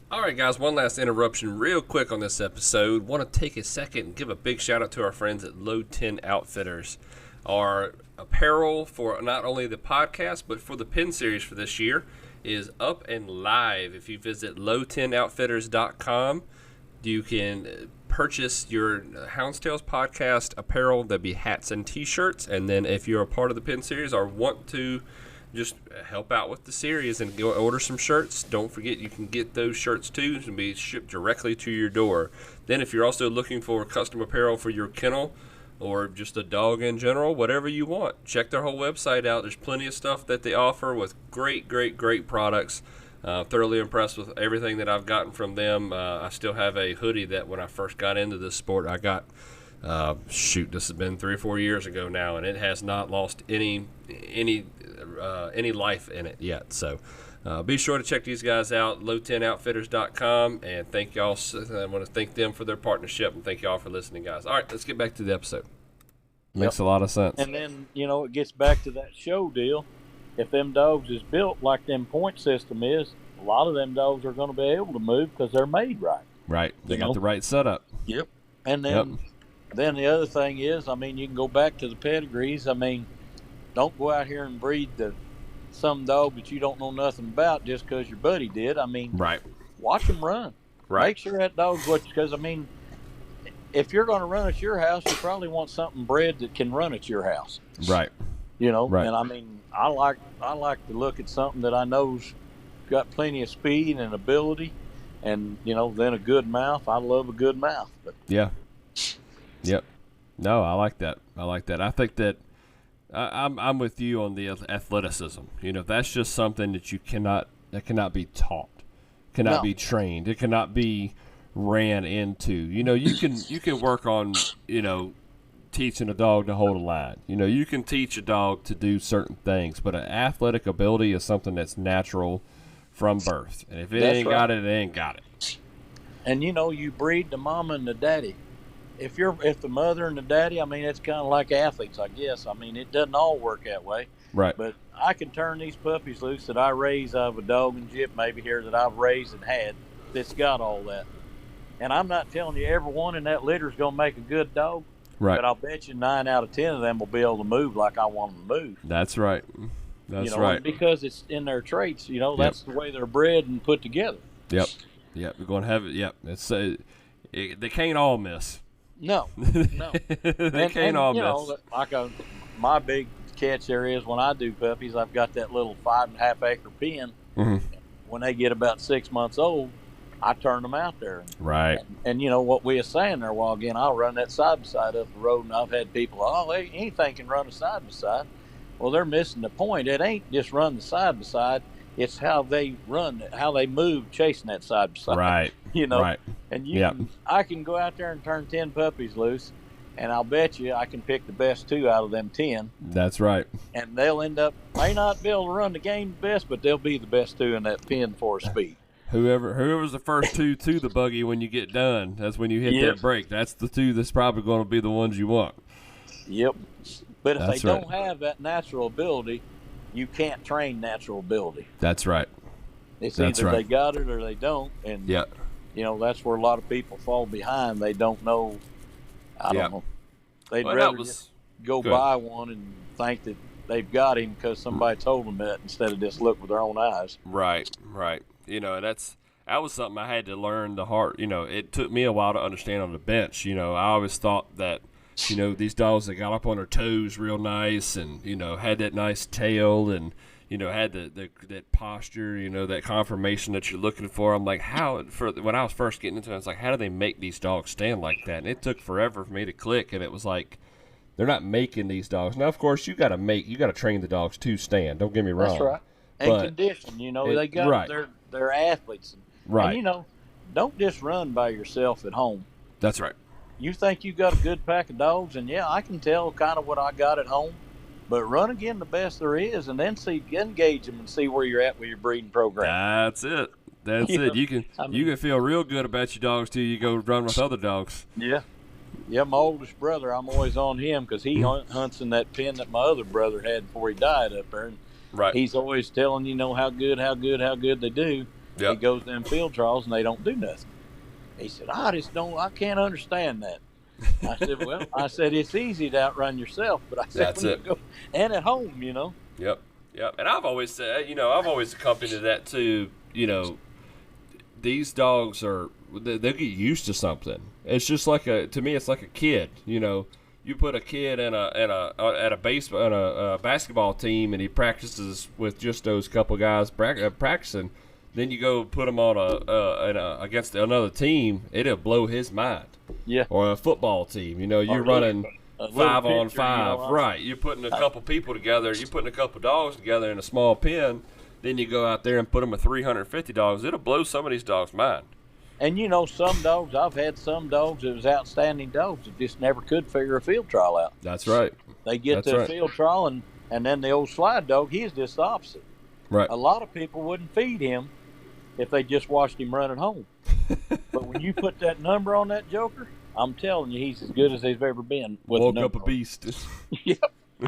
All right, guys, one last interruption real quick on this episode. Want to take a second and give a big shout out to our friends at Low 10 Outfitters. Our apparel for not only the podcast but for the pin series for this year is up and live. If you visit low10outfitters.com, you can purchase your Hounds Tales podcast apparel. There'll be hats and t-shirts. And then if you're a part of the pin series or want to just help out with the series and go order some shirts, don't forget you can get those shirts too. It can be shipped directly to your door. Then if you're also looking for custom apparel for your kennel or just a dog in general, whatever you want, check their whole website out. There's plenty of stuff that they offer with great products. Thoroughly impressed with everything that I've gotten from them. I still have a hoodie that when I first got into this sport, I got, this has been 3 or 4 years ago now, and it has not lost any life in it yet. So be sure to check these guys out, low10outfitters.com, and thank y'all. I want to thank them for their partnership, and thank y'all for listening, guys. All right, let's get back to the episode. Makes a lot of sense. And then, it gets back to that show deal. If them dogs is built like them point system is, a lot of them dogs are going to be able to move because they're made right. Right. They got the right setup. Yep. And then the other thing is, you can go back to the pedigrees. Don't go out here and breed some dog that you don't know nothing about just because your buddy did. Right. Watch them run. Right. Make sure that dog's because if you're going to run at your house, you probably want something bred that can run at your house. Right. Right. And I like to look at something that I know's got plenty of speed and ability, and then a good mouth. I love a good mouth. But Yep. No, I like that. I think that I'm with you on the athleticism. That's just something that cannot be taught, cannot be trained. It cannot be ran into. You can work on teaching a dog to hold a line. You can teach a dog to do certain things, but an athletic ability is something that's natural from birth. And if it ain't got it, it ain't got it. And you breed the mama and the daddy. If the mother and the daddy, it's kind of like athletes, I guess. It doesn't all work that way. Right. But I can turn these puppies loose that I raise out of a dog and jip maybe here that I've raised and had that's got all that. And I'm not telling you every one in that litter is going to make a good dog. Right. But I'll bet you 9 out of 10 of them will be able to move like I want them to move. That's right. That's right. Because it's in their traits. That's the way they're bred and put together. Yep. We're going to have it. Yep. It's they can't all miss. No. They can't all miss. My big catch there is when I do puppies, I've got that little 5.5 acre pen. Mm-hmm. When they get about 6 months old, I turn them out there. Right. And what we were saying there a while again, I'll run that side-by-side up the road, and I've had people, anything can run a side-by-side. Well, they're missing the point. It ain't just run the side-by-side. It's how they run, how they move chasing that side-by-side. Right. Right. And I can go out there and turn 10 puppies loose, and I'll bet you I can pick the best 2 out of them 10. That's right. And they'll end up, may not be able to run the game the best, but they'll be the best 2 in that pen for speed. Whoever's the first 2 to the buggy when you get done, that's when you hit that break. That's the 2 that's probably going to be the ones you want. Yep. But if they don't have that natural ability, you can't train natural ability. That's right. It's either they got it or they don't. And, that's where a lot of people fall behind. They don't know. I don't know. They'd rather just go buy one and think that they've got him because somebody told them that instead of just look with their own eyes. Right. That was something I had to learn the hard. It took me a while to understand on the bench. I always thought that, these dogs that got up on their toes real nice and, had that nice tail and, had that posture, that confirmation that you're looking for. I'm like, when I was first getting into it, I was like, how do they make these dogs stand like that? And it took forever for me to click, and it was like, they're not making these dogs. Now, of course, you got to train the dogs to stand. Don't get me wrong. That's right. And condition, they got they're athletes. Right. And, don't just run by yourself at home. That's right. You think you got a good pack of dogs, and I can tell kind of what I got at home. But run again the best there is, and then engage them and see where you're at with your breeding program. That's it. That's it. You can feel real good about your dogs till you go run with other dogs. Yeah. Yeah, my oldest brother, I'm always on him because he hunts in that pen that my other brother had before he died up there. And Right. he's always telling, how good they do. He Yep. goes them field trials and they don't do nothing. He said, I can't understand that. I said, well, it's easy to outrun yourself, but I said, That's when it. you go, and at home, Yep. Yep. And I've always said, I've always accompanied that too. These dogs they get used to something. It's just to me, it's like a kid. You put a kid at a basketball team, and he practices with just those couple guys practicing. Then you go put him on against another team, it'll blow his mind. Yeah. Or a football team, you're running 5-on-5, right? You're putting a couple people together. You're putting a couple dogs together in a small pen. Then you go out there and put them with 350 dogs. It'll blow some of these dogs' mind. And some dogs, I've had some dogs that was outstanding dogs that just never could figure a field trial out. That's right. They get to a field trial, and then the old slide dog, he's just the opposite. Right. A lot of people wouldn't feed him if they just watched him run at home. But when you put that number on that joker, I'm telling you, he's as good as they've ever been. Woke up a beast. Yep.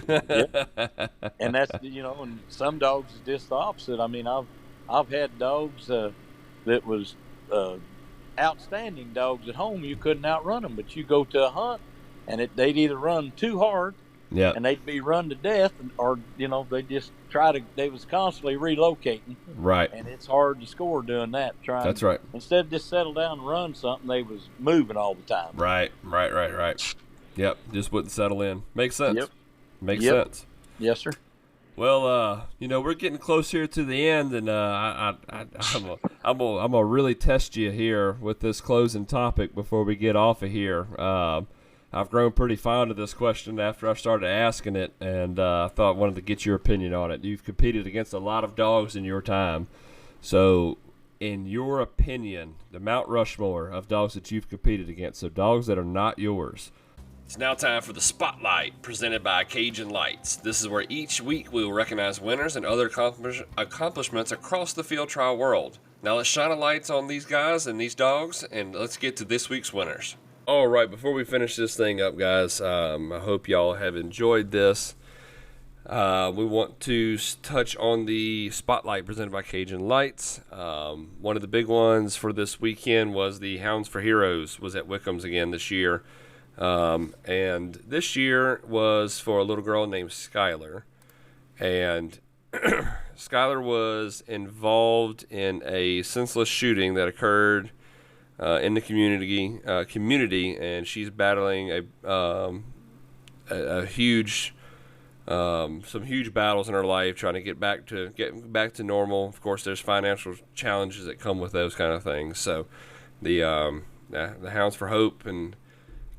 Yep. And that's and some dogs is just the opposite. I mean, I've had dogs that was outstanding dogs at home. You couldn't outrun them, but you go to a hunt, and they'd either run too hard, and they'd be run to death, or they just they was constantly relocating. Right. And it's hard to score doing that. That's right. Instead of just settle down and run something, they was moving all the time. Right. Yep. Just wouldn't settle in. Makes sense. Yep. Makes sense. Yes, sir. Well, we're getting close here to the end, and I'm gonna really test you here with this closing topic before we get off of here. I've grown pretty fond of this question after I started asking it, and I wanted to get your opinion on it. You've competed against a lot of dogs in your time, so in your opinion, the Mount Rushmore of dogs that you've competed against, so dogs that are not yours. It's now time for the Spotlight, presented by Cajun Lights. This is where each week we will recognize winners and other accomplishments across the field trial world. Now let's shine a light on these guys and these dogs, and let's get to this week's winners. All right, before we finish this thing up, guys, I hope y'all have enjoyed this. We want to touch on the Spotlight presented by Cajun Lights. One of the big ones for this weekend was the Hounds for Heroes was at Wickham's again this year. And this year was for a little girl named Skylar. And Skylar was involved in a senseless shooting that occurred in the community, and she's battling a huge, some huge battles in her life, trying to get back to normal. Of course, there's financial challenges that come with those kind of things. So, the Hounds for Hope and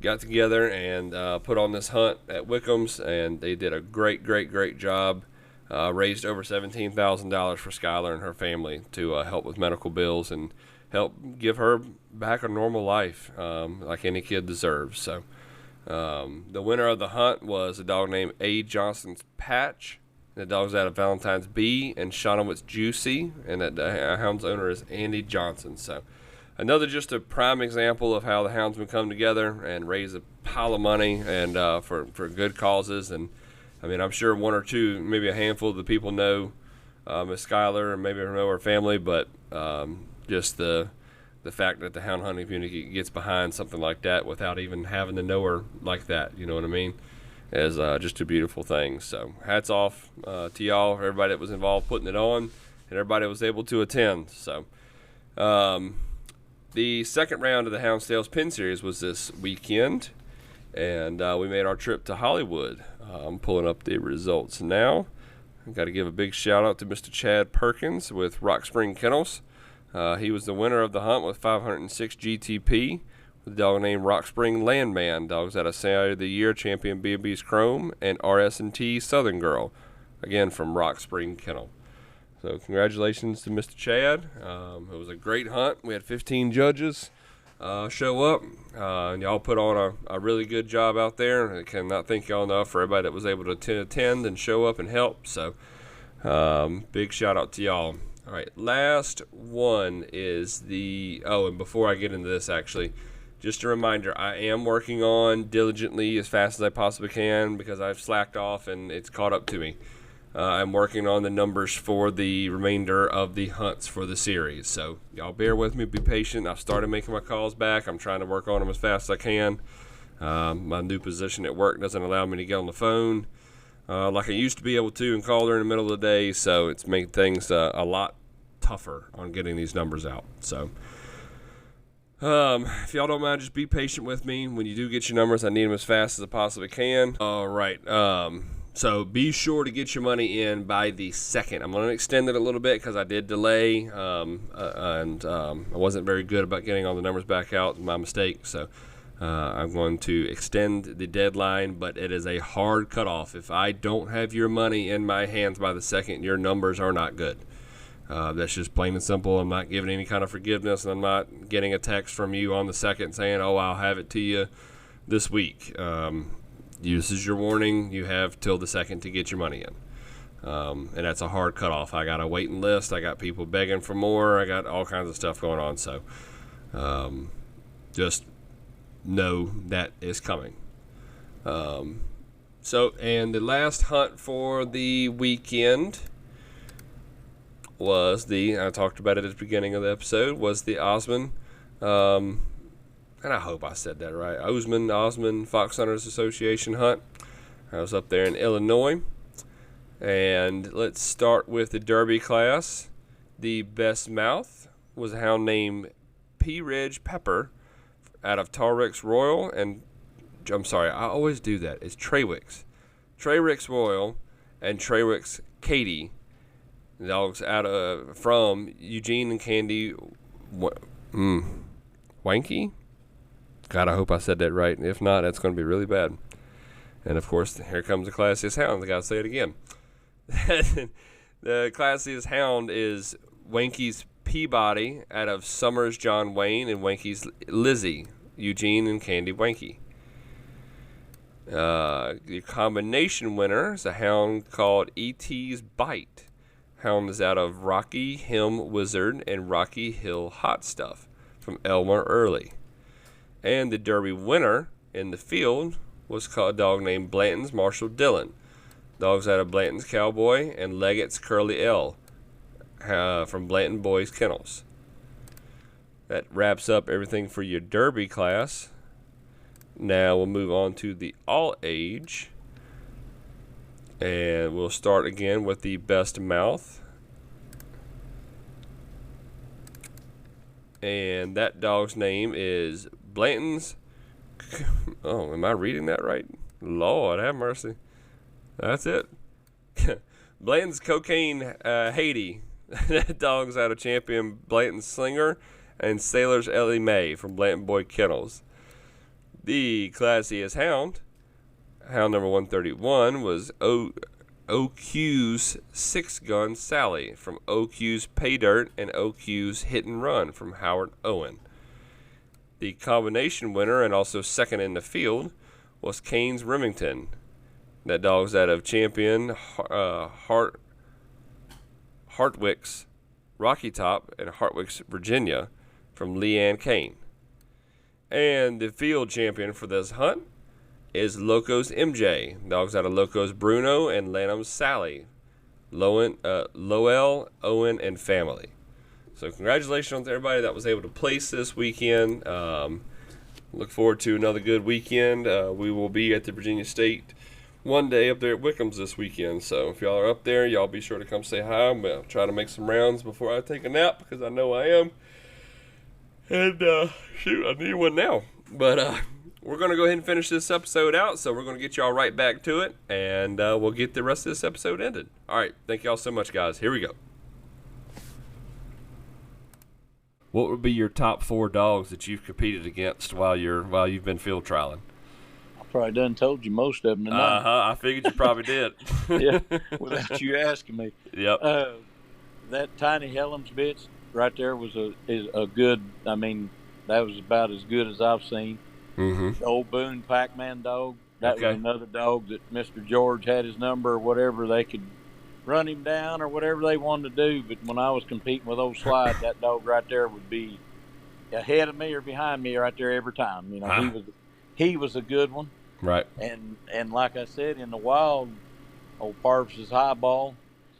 got together and put on this hunt at Wickham's, and they did a great job. Raised over $17,000 for Skylar and her family to help with medical bills and help give her back a normal life like any kid deserves. So the winner of the hunt was a dog named A. Johnson's Patch. The dog's out of Valentine's B and Shaunawitt's Juicy, and the hound's owner is Andy Johnson. So another just a prime example of how the houndsmen come together and raise a pile of money and for good causes. And I mean, I'm sure one or two, maybe a handful of the people know Miss Skylar and maybe know her family, but just the fact that the hound hunting community gets behind something like that without even having to know her like that, you know what I mean, is just a beautiful thing. So hats off to y'all, everybody that was involved putting it on, and everybody that was able to attend. So the second round of the Hounds Tales Pin Series was this weekend, and we made our trip to Hollywood. I'm pulling up the results now. I've got to give a big shout out to Mr. Chad Perkins with Rock Spring Kennels. He was the winner of the hunt with 506 GTP with a dog named Rock Spring Landman. Dogs out of Sally of the Year champion B&B's Chrome and RS&T Southern Girl, again from Rock Spring Kennel. So congratulations to Mr. Chad. It was a great hunt. We had 15 judges show up. And y'all put on a really good job out there. I cannot thank y'all enough for everybody that was able to attend and show up and help. So big shout out to y'all. All right, last one is and before I get into this, actually, just a reminder, I am working on diligently as fast as I possibly can because I've slacked off and it's caught up to me. I'm working on the numbers for the remainder of the hunts for the series. So y'all bear with me, be patient. I've started making my calls back. I'm trying to work on them as fast as I can. My new position at work doesn't allow me to get on the phone like I used to be able to and call her in the middle of the day. So it's made things a lot tougher on getting these numbers out. So if y'all don't mind, just be patient with me. When you do get your numbers, I need them as fast as I possibly can. All right. So be sure to get your money in by the 2nd. I'm going to extend it a little bit because I did delay, and I wasn't very good about getting all the numbers back out. My mistake. So I'm going to extend the deadline, but it is a hard cutoff. If I don't have your money in my hands by the 2nd, your numbers are not good. That's just plain and simple. I'm not giving any kind of forgiveness, and I'm not getting a text from you on the 2nd saying, oh, I'll have it to you this week. This is your warning. You have till the 2nd to get your money in. And that's a hard cutoff. I got a waiting list. I got people begging for more. I got all kinds of stuff going on. So just know that is coming. And the last hunt for the weekend was I talked about it at the beginning of the episode, was the Osmond, and I hope I said that right, Osmond Fox Hunters Association hunt. I was up there in Illinois. And let's start with the Derby class. The best mouth was a hound named P. Ridge Pepper out of Tarwicks Royal. And I'm sorry, I always do that. It's Traywicks. Traywicks Royal and Traywicks Katie. The dogs from Eugene and Candy Wanky. God, I hope I said that right. If not, that's going to be really bad. And, of course, here comes the classiest hound. I got to say it again. The classiest hound is Wanky's Peabody out of Summers John Wayne and Wanky's Lizzie, Eugene and Candy Wanky. The combination winner is a hound called E.T.'s Bite. Hound is out of Rocky Hill Wizard and Rocky Hill Hot Stuff from Elmer Early. And the Derby winner in the field was called a dog named Blanton's Marshall Dillon. Dogs out of Blanton's Cowboy and Leggett's Curly L from Blanton Boys Kennels. That wraps up everything for your Derby class. Now we'll move on to the all age. And we'll start again with the best mouth. And that dog's name is Blanton's. Oh, am I reading that right? Lord have mercy. That's it. Blanton's Cocaine Haiti. That dog's out of champion Blanton's Slinger and Sailor's Ellie Mae from Blanton Boy Kennels. The classiest hound number 131, was OQ's 6-Gun Sally from OQ's Pay Dirt and OQ's Hit and Run from Howard Owen. The combination winner and also second in the field was Kane's Remington. That dog's out of champion Hartwick's Rocky Top and Hartwick's Virginia from Leanne Kane. And the field champion for this hunt is Loco's MJ. Dogs out of Loco's Bruno and Lanham's Sally. Lowell, Owen, and family. So congratulations to everybody that was able to place this weekend. Look forward to another good weekend. We will be at the Virginia State one day up there at Wickham's this weekend. So if y'all are up there, y'all be sure to come say hi. I'll try to make some rounds before I take a nap because I know I am. And shoot, I need one now. But we're going to go ahead and finish this episode out. So we're going to get y'all right back to it. And we'll get the rest of this episode ended. All right. Thank y'all so much, guys. Here we go. What would be your top 4 dogs that you've competed against while you've been field trialing? I probably done told you most of them tonight. I figured you probably did. Yeah, without you asking me. Yep. That Tiny Helms bitch right there is a good. I mean, that was about as good as I've seen. Mm-hmm. The old Boone Pac-Man dog. That was another dog that Mr. George had his number or whatever. They could run him down or whatever they wanted to do. But when I was competing with old Slide, that dog right there would be ahead of me or behind me right there every time. You know, he was a good one. Right. And like I said, in the wild, old Parvis's highball.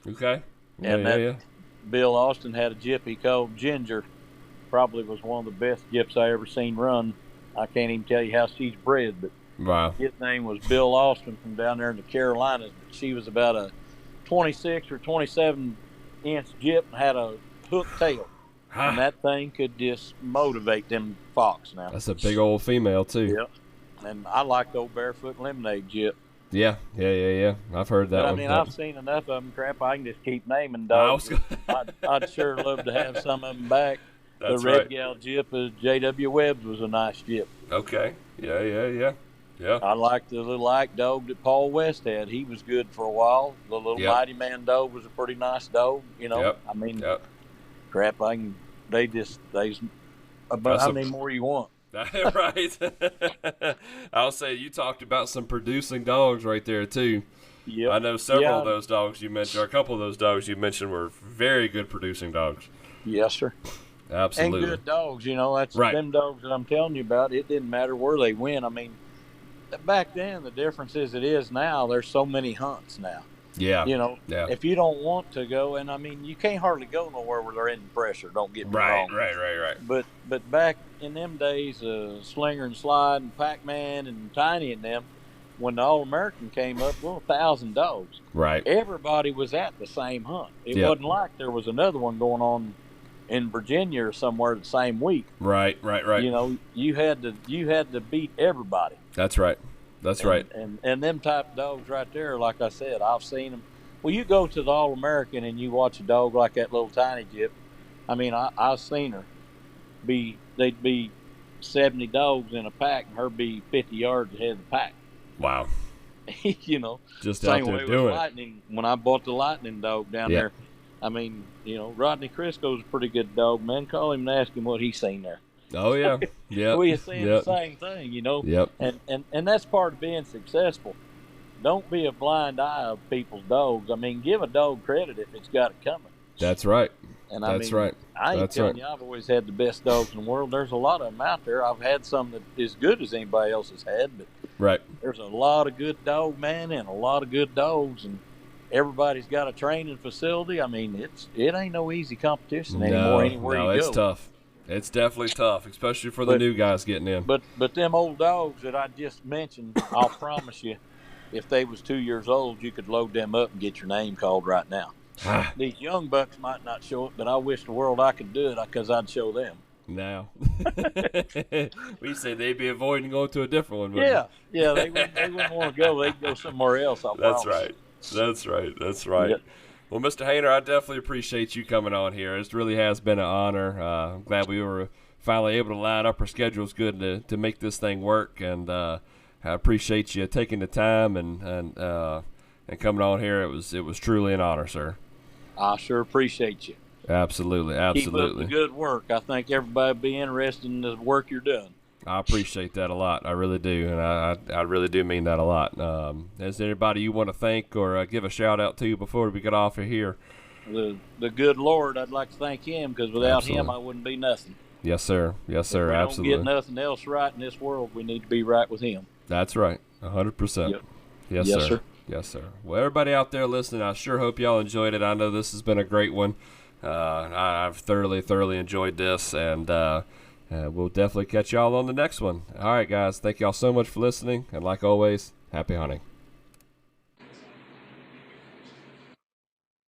Okay. Yeah. Bill Austin had a gyp he called Ginger. Probably was one of the best gyps I ever seen run. I can't even tell you how she's bred, but wow. His name was Bill Austin from down there in the Carolinas. But she was about a 26 or 27 inch gyp and had a hooked tail. And that thing could just motivate them fox now. That's a big old female too. Yep. And I like the old Barefoot Lemonade gyp. Yeah. I've heard that. But one. I mean, I've seen enough of them. Crap, I can just keep naming dogs. I'd sure love to have some of them back. That's the Red right. Gal gyp, J.W. Webb's was a nice gyp. Okay. Yeah. I like the little Ike dog that Paul West had. He was good for a while. The little Mighty Man dog was a pretty nice dog. You know, I mean, crap, how many more you want? Right. I'll say you talked about some producing dogs right there too. Yep. I know several of those dogs you mentioned, or a couple of those dogs you mentioned were very good producing dogs. Yes, sir. Absolutely. And good dogs, you know, that's them dogs that I'm telling you about. It didn't matter where they went. I mean, back then, the difference is it is now, there's so many hunts now. Yeah. You know, if you don't want to go, and I mean, you can't hardly go nowhere where they're in pressure, don't get me wrong. Right. But back in them days, Slinger and Slide and Pac-Man and Tiny and them, when the All-American came up, 1,000 dogs. Right. Everybody was at the same hunt. It wasn't like there was another one going on in Virginia or somewhere the same week. Right. You know, you had to beat everybody. That's right. Right. And them type of dogs right there, like I said, I've seen them. Well, you go to the All-American and you watch a dog like that little Tiny gyp. I mean, I've seen her they'd be 70 dogs in a pack and her be 50 yards ahead of the pack. Wow. You know, just same out there way doing with Lightning. When I bought the Lightning dog down there, I mean, you know, Rodney Crisco's a pretty good dog, man. Call him and ask him what he's seen there. Oh yeah, yeah. We're seeing the same thing, you know. Yep. And that's part of being successful. Don't be a blind eye of people's dogs. I mean, give a dog credit if it's got it coming. That's right. And that's right. I ain't telling you, I've always had the best dogs in the world. There's a lot of them out there. I've had some that as good as anybody else has had, but there's a lot of good dog man and a lot of good dogs, and everybody's got a training facility. I mean, it ain't no easy competition anymore anywhere you go. No, it's tough. It's definitely tough, especially for the new guys getting in. But them old dogs that I just mentioned, I'll promise you, if they was 2 years old, you could load them up and get your name called right now. These young bucks might not show it, but I wish the world I could do it because I'd show them. Now, we say they'd be avoiding going to a different one. Yeah, they wouldn't want to go. They'd go somewhere else. That's right. Yep. Well, Mr. Hoehner, I definitely appreciate you coming on here. It really has been an honor. I'm glad we were finally able to line up our schedules good to make this thing work, and I appreciate you taking the time and coming on here. It was truly an honor, sir. I sure appreciate you. Absolutely. Keep up the good work. I think everybody would be interested in the work you're doing. I appreciate that a lot. I really do, and I really do mean that a lot. Is there anybody you want to thank or give a shout-out to before we get off of here? The good Lord, I'd like to thank him, because without him I wouldn't be nothing. Yes, sir. Yes, sir. Absolutely. If we don't get nothing else right in this world, we need to be right with him. That's right. 100%. Yep. Yes, sir. Yes, sir. Well, everybody out there listening, I sure hope y'all enjoyed it. I know this has been a great one. I've thoroughly enjoyed this, and we'll definitely catch y'all on the next one. All right, guys. Thank y'all so much for listening, and like always, happy hunting.